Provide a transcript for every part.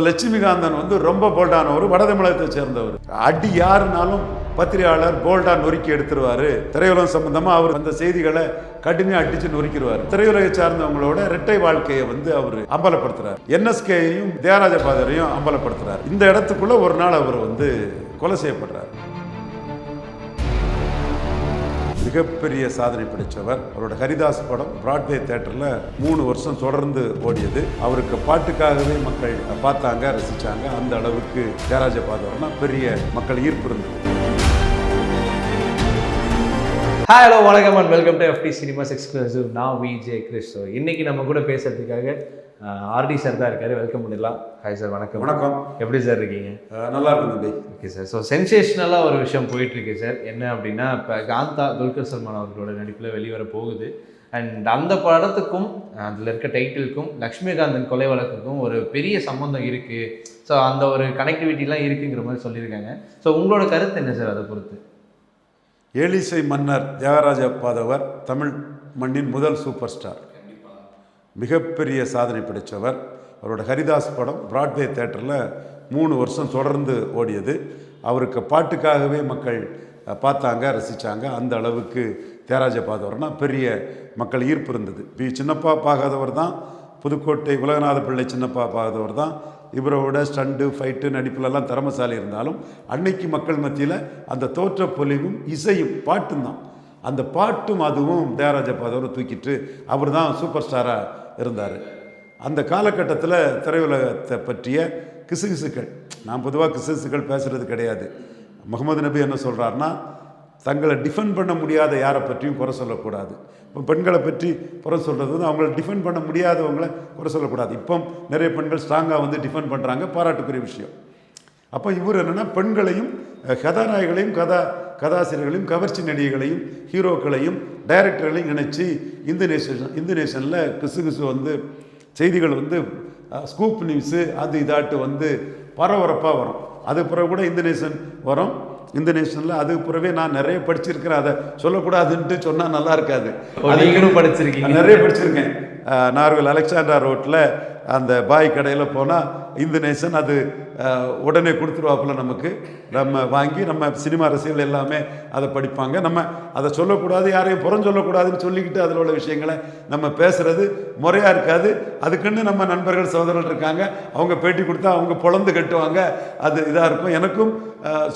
லட்சுமிகாந்தன் வந்து ரொம்ப போல்டானவர், வட தமிழகத்தை சேர்ந்தவர். அடி யாருனாலும் பத்திரிகையாளர் போல்டா நொறுக்கி எடுத்துருவாரு. திரையுலகம் சம்பந்தமா அவர் அந்த செய்திகளை கடுமையா அடிச்சு நொறுக்கிடுவார். திரையுலகை சார்ந்தவங்களோட இரட்டை வாழ்க்கையை வந்து அவர் அம்பலப்படுத்துறாரு. NSKயையும் தியாகராஜ பாதரையும் அம்பலப்படுத்துறாரு. இந்த இடத்துக்குள்ள ஒரு நாள் அவர் வந்து கொலை செய்யப்படுறார். மிகப்பெரிய சாதனை படைத்தவர். அவரோட ஹரிதாஸ் படம் பிராட்வே தியேட்டரில் 3 வருஷம் தொடர்ந்து ஓடியது. அவருக்கு பாட்டுக்காகவே மக்கள் பார்த்தாங்க, ரசித்தாங்க. அந்த அளவுக்கு தியாகராஜ பாதவர்னா பெரிய மக்கள் ஈர்ப்பு இருந்தது. ஹலோ வணக்கம் and welcome to FT cinemas exclusive. நான் விஜே கிறிஸ். இன்னைக்கு நம்ம கூட பேசுறதுக்காக RD சார் தான் இருக்காரு. வெல்கம் பண்ணிடலாம். Hi sir. வணக்கம். வணக்கம். எப்படி சார் இருக்கீங்க? நல்லா இருக்கும் தம்பி. Okay sir. ஸோ சென்சேஷனலாக ஒரு விஷயம் போயிட்டுருக்கு சார். என்ன அப்படின்னா, இப்போ காந்தா துல்கர் சல்மான் அவர்களோட நடிப்பில் வெளிவர போகுது. அண்ட் அந்த படத்துக்கும் அதில் இருக்க டைட்டிலுக்கும் லக்ஷ்மிகாந்தன் கொலை வழக்குக்கும் ஒரு பெரிய சம்பந்தம் இருக்குது. ஸோ அந்த ஒரு கனெக்டிவிட்டிலாம் இருக்குங்கிற மாதிரி சொல்லியிருக்காங்க. ஸோ உங்களோட கருத்து என்ன சார் அதை பொறுத்து? ஏலிசை மன்னர் தியாகராஜ பாதவர் தமிழ் மண்ணின் முதல் சூப்பர் ஸ்டார். மிகப்பெரிய சாதனை படைத்தவர். அவரோட ஹரிதாஸ் படம் பிராட்வே தியேட்டரில் 3 வருஷம் தொடர்ந்து ஓடியது. அவருக்கு பாட்டுக்காகவே மக்கள் பார்த்தாங்க, ரசித்தாங்க. அந்த அளவுக்கு தியாகராஜ பாதவர்னா பெரிய மக்கள் ஈர்ப்பு இருந்தது. சின்னப்பா பாகாதவர் தான், புதுக்கோட்டை உலகநாத பிள்ளை சின்னப்பா பாகாதவர் தான். இவரோட ஸ்டண்டு ஃபைட்டு நடிப்புலலாம் திறமசாலி இருந்தாலும் அன்னைக்கு மக்கள் மத்தியில் அந்த தோற்ற பொலிவும் இசையும் பாட்டும் தான். அந்த பாட்டும் அதுவும் தியாகராஜ பாதவரை தூக்கிட்டு அவர் தான் சூப்பர் ஸ்டாராக இருந்தார். அந்த காலகட்டத்தில் திரையுலகத்தை பற்றிய கிசுகிசுக்கள், நான் பொதுவாக கிசுகிசுக்கள் பேசுகிறது கிடையாது. முகமது நபி என்ன சொல்கிறாருன்னா, தங்களை டிஃபெண்ட் பண்ண முடியாத யாரை பற்றியும் குறை சொல்லக்கூடாது. இப்போ பெண்களை பற்றி குறை சொல்கிறது வந்து அவங்கள டிஃபெண்ட் பண்ண முடியாதவங்களை குறை சொல்லக்கூடாது. இப்போ நிறைய பெண்கள் ஸ்ட்ராங்காக வந்து டிஃபெண்ட் பண்ணுறாங்க, பாராட்டுக்குரிய விஷயம். அப்போ இவர் என்னென்னா, பெண்களையும் கதாநாயகர்களையும் கதாசிரியர்களையும் கவர்ச்சி நடிகைகளையும் ஹீரோக்களையும் டைரக்டர்களையும் நினச்சி இந்து நேஷனில் கிசு வந்து செய்திகள் வந்து ஸ்கூப் நியூஸு அது இதாட்டு வந்து பரபரப்பாக வரும். அது பிறகு கூட இந்து நேஷன் வரும். இந்த நேஷனில் அது பிறவே நான் நிறைய படிச்சிருக்கிறேன். அதை சொல்லக்கூடாதுன்ட்டு சொன்னால் நல்லா இருக்காது. நீங்களும் படிச்சிருக்கீங்க? நிறைய படிச்சிருக்கேன். நார்வேல் அலெக்சாண்டா ரோட்டில் அந்த பாய் கடையில் போனால் இந்து நேஷன் அது உடனே கொடுத்துருவாப்புல நமக்கு. நம்ம வாங்கி நம்ம சினிமா ரசிகர்கள் எல்லாமே அதை படிப்பாங்க. நம்ம அதை சொல்லக்கூடாது, யாரையும் புறம் சொல்லக்கூடாதுன்னு சொல்லிக்கிட்டு அதில் உள்ள விஷயங்களை நம்ம பேசுகிறது முறையாக இருக்காது. அதுக்குன்னு நம்ம நண்பர்கள் சகோதரர்கள் இருக்காங்க, அவங்க பேட்டி கொடுத்தா அவங்க பொழந்து கட்டுவாங்க, அது இதாக இருக்கும். எனக்கும்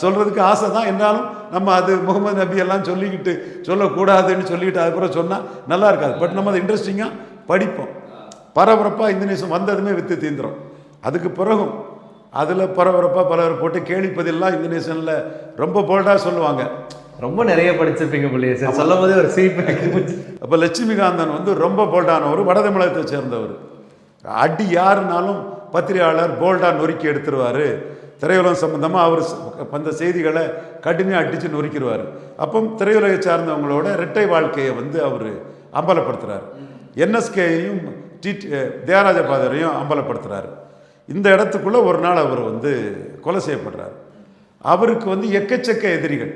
சொல்கிறதுக்கு ஆசை தான். என்றாலும் நம்ம அது முகமது நபி எல்லாம் சொல்லிக்கிட்டு சொல்லக்கூடாதுன்னு சொல்லிக்கிட்டு அதுக்கப்புறம் சொன்னால் நல்லா இருக்காது. பட் நம்ம அதை இன்ட்ரெஸ்டிங்காக படிப்போம். பரபரப்பாக இந்த நிமிஷம் வந்ததுமே வித்து தீந்துடும். அதுக்கு பிறகும் அதில் பரபரப்பாக பலர் போட்டு கேள்விப்பதெல்லாம் இந்த நேஷனில் ரொம்ப போல்டாக சொல்லுவாங்க. ரொம்ப நிறைய படிச்சிருப்பீங்க பிள்ளைய சார், சொல்லும் போதே ஒரு சிரிப்பு. அப்போ லட்சுமிகாந்தன் வந்து ரொம்ப போல்டானவர், வட தமிழகத்தை சேர்ந்தவர். அடி யாருனாலும் பத்திரிகையாளர் போல்டாக நொறுக்கி எடுத்துருவார். திரையுலகம் சம்பந்தமாக அவர் அந்த செய்திகளை கடுமையாக அடித்து நொறுக்கிடுவார். அப்போ திரையுலகை சார்ந்தவங்களோட இரட்டை வாழ்க்கையை வந்து அவர் அம்பலப்படுத்துகிறார். NSKயையும் தியாகராஜ பாதரையும் அம்பலப்படுத்துகிறார். இந்த இடத்துக்குள்ள ஒரு நாள் அவர் வந்து கொலை செய்யப்படுறார். அவருக்கு வந்து எக்கச்சக்க எதிரிகள்.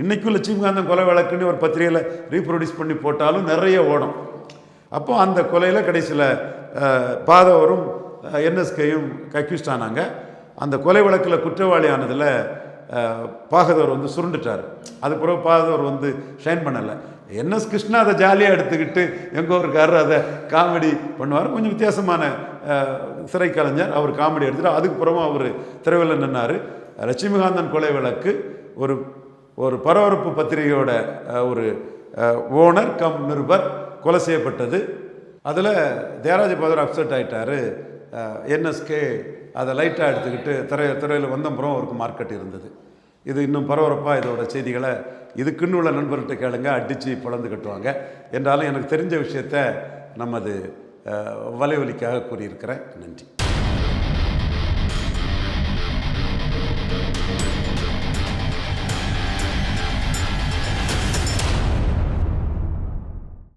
இன்றைக்கும் லட்சுமிகாந்தன் கொலை வழக்குன்னு ஒரு பத்திரிகையில் ரீப்ரொடியூஸ் பண்ணி போட்டாலும் நிறைய ஓடும். அப்போ அந்த கொலையில் கடைசியில் பாதவரும் NSKயும் அக்யூஸ்ட் ஆனாங்க. அந்த கொலை வழக்கில் குற்றவாளி ஆனதில் பாகதவர் வந்து சுருண்டுட்டார். அது பிறகு பாகதவர் வந்து ஷைன் பண்ணலை. NS கிருஷ்ணா அதை ஜாலியாக எடுத்துக்கிட்டு எங்கோ இருக்காரு, அதை காமெடி பண்ணுவார். கொஞ்சம் வித்தியாசமான சிறை கலைஞர். அவர் காமெடி எடுத்துகிட்டு அதுக்கு பிறகும் அவர் திரையில் நின்னார். லட்சுமிகாந்தன் கொலை வழக்கு ஒரு பரபரப்பு பத்திரிகையோட ஒரு ஓனர் கம் நிருபர் கொலை செய்யப்பட்டது. அதில் தியாகராஜ பாதர் அப்செட் ஆகிட்டார். NSK அதை லைட்டாக எடுத்துக்கிட்டு திரையில் வந்தப்புறம் அவருக்கு மார்க்கெட் இருந்தது. இது இன்னும் பரபரப்பாக இதோட செய்திகளை இதுக்குன்னு உள்ள நண்பர்கிட்ட கேளுங்க, அடித்து பிளந்து கட்டுவாங்க. என்றாலும் எனக்கு தெரிஞ்ச விஷயத்த நமது வலைவலிக்காக கூறியிருக்கிறேன். நன்றி.